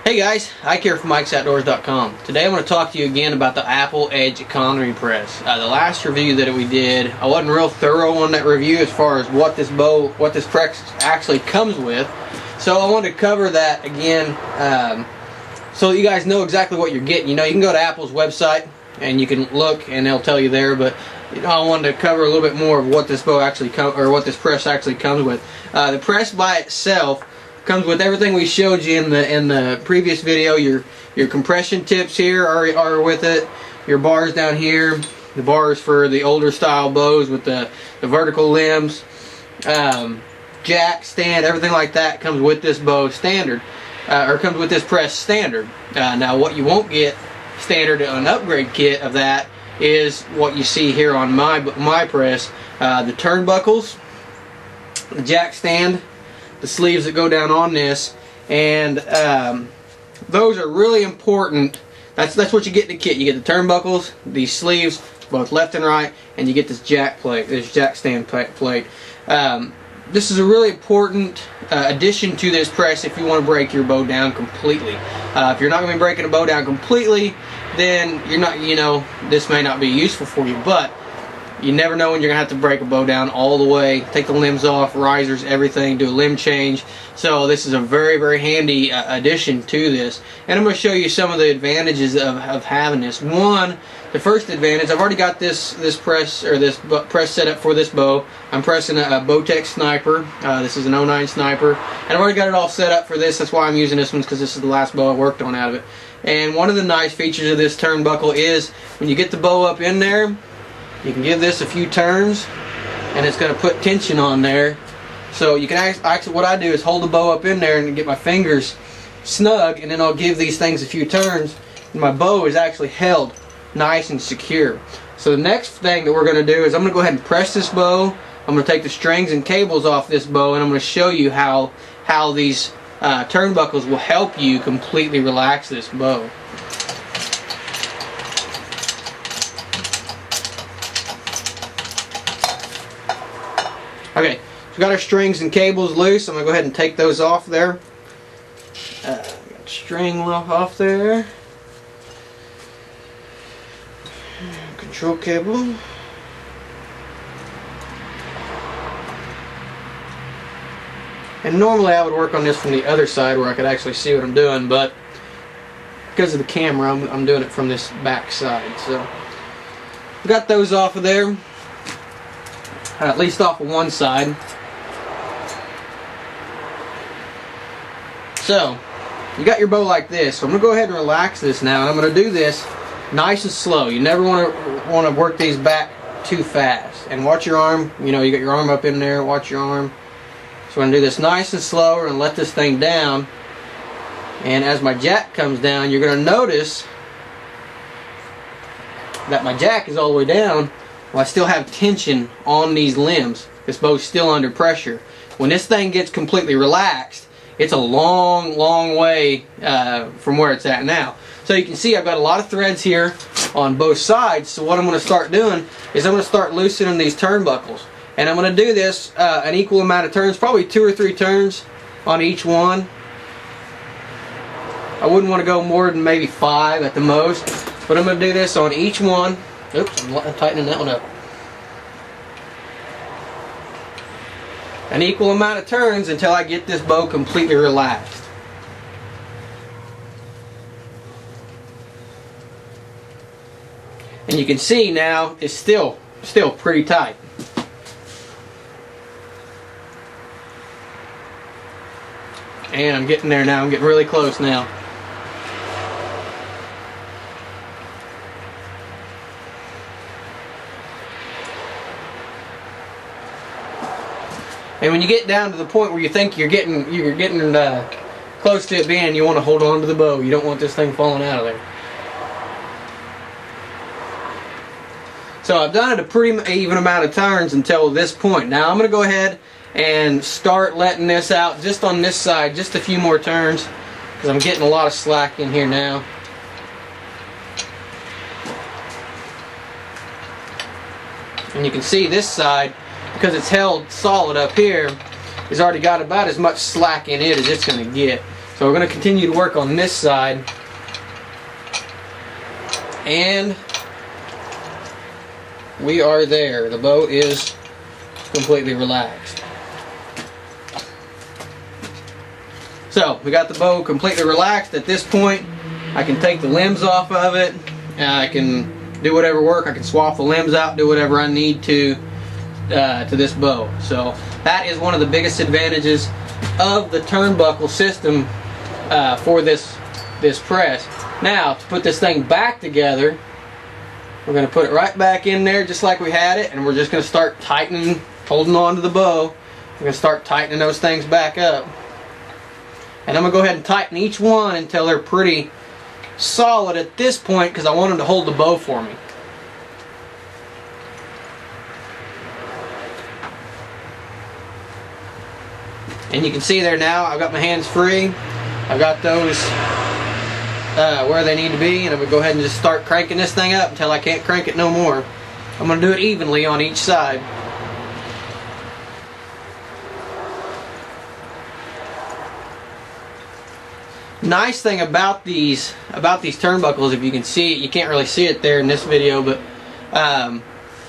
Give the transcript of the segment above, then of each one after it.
Hey guys, Ike here from Mike'sOutdoors.com. Today I want to talk to you again about the Apple Edge Economy Press. The last review that we did, I wasn't real thorough on that review as far as what this press actually comes with. So I wanted to cover that again so that you guys know exactly what you're getting. You know, you can go to Apple's website and you can look and they'll tell you there, but you know, I wanted to cover a little bit more of what this what this press actually comes with. The press by itself comes with everything we showed you in the previous video. Your compression tips here are with it. Your bars down here, the bars for the older style bows with the vertical limbs, jack stand, everything like that comes with this bow standard, or comes with this press standard. Now what you won't get standard, an upgrade kit of that, is what you see here on my press. The turnbuckles, the jack stand, the sleeves that go down on this, and those are really important. That's what you get in the kit. You get the turnbuckles, these sleeves, both left and right, and you get this jack plate, this jack stand plate. This is a really important addition to this press if you want to break your bow down completely. If you're not going to be breaking a bow down completely, then you're not, you know, this may not be useful for you, but you never know when you're going to have to break a bow down all the way, take the limbs off, risers, everything, do a limb change. So this is a very, very handy addition to this. And I'm going to show you some of the advantages of having this. One, the first advantage, I've already got this press, or this press set up for this bow. I'm pressing a Bowtech Sniper. This is an 09 Sniper. And I've already got it all set up for this. That's why I'm using this one, because this is the last bow I worked on out of it. And one of the nice features of this turnbuckle is when you get the bow up in there, you can give this a few turns and it's going to put tension on there. So you can actually, what I do is hold the bow up in there and get my fingers snug, and then I'll give these things a few turns and my bow is actually held nice and secure. So the next thing that we're going to do is I'm going to go ahead and press this bow. I'm going to take the strings and cables off this bow, and I'm going to show you how these turnbuckles will help you completely relax this bow. Okay, so we've got our strings and cables loose. I'm going to go ahead and take those off there. Got the string off there. Control cable. And normally I would work on this from the other side where I could actually see what I'm doing, but because of the camera I'm doing it from this back side. So got those off of there. At least off of one side. So you got your bow like this. So I'm going to go ahead and relax this now, and I'm going to do this nice and slow. You never want to work these back too fast. And watch your arm. You know, you got your arm up in there. Watch your arm. So I'm going to do this nice and slow and let this thing down. And as my jack comes down, you're going to notice that my jack is all the way down. Well, I still have tension on these limbs. This bow's still under pressure. When this thing gets completely relaxed, it's a long, long way from where it's at now. So you can see I've got a lot of threads here on both sides. So what I'm going to start doing is I'm going to start loosening these turnbuckles. And I'm going to do this an equal amount of turns, probably 2 or 3 turns on each one. I wouldn't want to go more than maybe 5 at the most. But I'm going to do this on each one. Oops, I'm tightening that one up. An equal amount of turns until I get this bow completely relaxed. And you can see now it's still pretty tight. And I'm getting there now. I'm getting really close now. And when you get down to the point where you think you're getting close to it being, you want to hold on to the bow. You don't want this thing falling out of there. So I've done it a pretty even amount of turns until this point. Now I'm going to go ahead and start letting this out just on this side, just a few more turns, because I'm getting a lot of slack in here now. And you can see this side, because it's held solid up here, has already got about as much slack in it as it's going to get. So we're going to continue to work on this side, and we are there. The bow is completely relaxed. So we got the bow completely relaxed. At this point, I can take the limbs off of it. I can do whatever work. I can swap the limbs out, do whatever I need to this bow. So that is one of the biggest advantages of the turnbuckle system for this press. Now, to put this thing back together, we're going to put it right back in there just like we had it, and we're just going to start tightening, holding on to the bow. We're going to start tightening those things back up. And I'm going to go ahead and tighten each one until they're pretty solid at this point, because I want them to hold the bow for me. And you can see there now, I've got my hands free. I've got those where they need to be, and I'm going to go ahead and just start cranking this thing up until I can't crank it no more. I'm going to do it evenly on each side. Nice thing about these turnbuckles, if you can see it, you can't really see it there in this video, but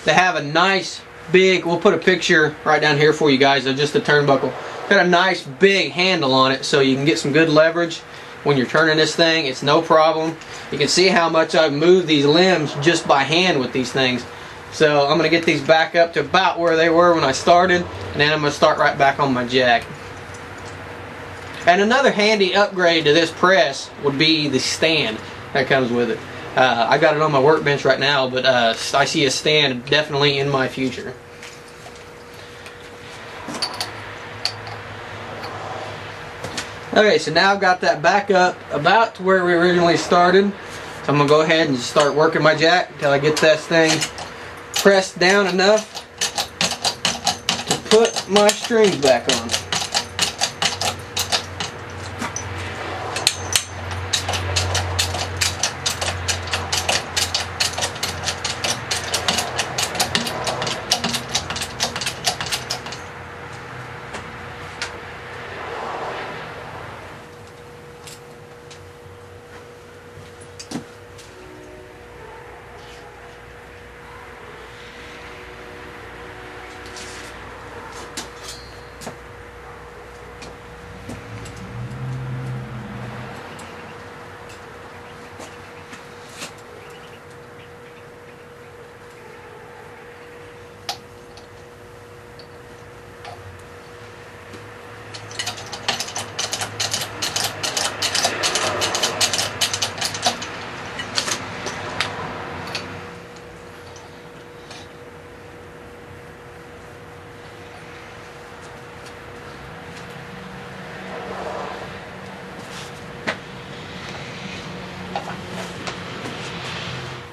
they have a nice big, we'll put a picture right down here for you guys of just the turnbuckle. Got a nice big handle on it, so you can get some good leverage when you're turning this thing. It's no problem. You can see how much I've moved these limbs just by hand with these things. So I'm going to get these back up to about where they were when I started, and then I'm going to start right back on my jack. And another handy upgrade to this press would be the stand that comes with it. I got it on my workbench right now, but I see a stand definitely in my future. Okay, so now I've got that back up about to where we originally started. So I'm going to go ahead and just start working my jack until I get this thing pressed down enough to put my strings back on.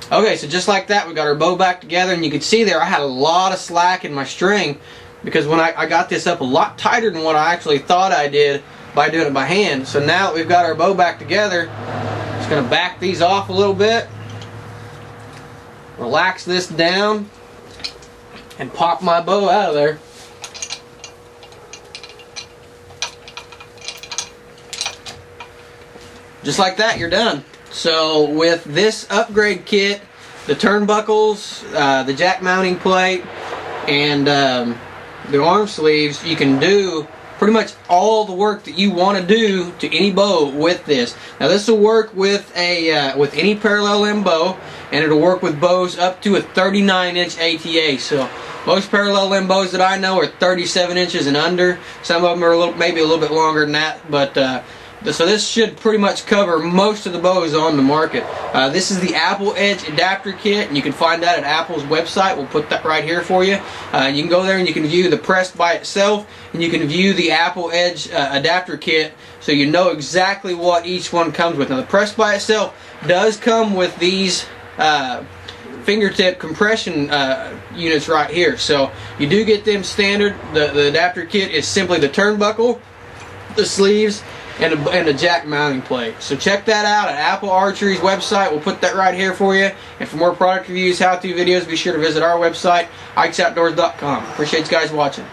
Okay, so just like that, we got our bow back together, and you can see there I had a lot of slack in my string because when I got this up a lot tighter than what I actually thought I did by doing it by hand. So now that we've got our bow back together, just going to back these off a little bit, relax this down, and pop my bow out of there. Just like that, you're done. So with this upgrade kit, the turnbuckles, the jack mounting plate, and the arm sleeves, you can do pretty much all the work that you want to do to any bow with this. Now this will work with any parallel limb bow, and it'll work with bows up to a 39-inch ATA. So most parallel limb bows that I know are 37 inches and under. Some of them are maybe a little bit longer than that, but so this should pretty much cover most of the bows on the market. This is the Apple Edge adapter kit, and you can find that at Apple's website. We'll put that right here for you. You can go there and you can view the press by itself, and you can view the Apple Edge adapter kit, so you know exactly what each one comes with. Now the press by itself does come with these fingertip compression units right here, so you do get them standard. The adapter kit is simply the turnbuckle, the sleeves, and a jack mounting plate. So check that out at Apple Archery's website. We'll put that right here for you. And for more product reviews, how-to videos, be sure to visit our website, ikesoutdoors.com. Appreciate you guys watching.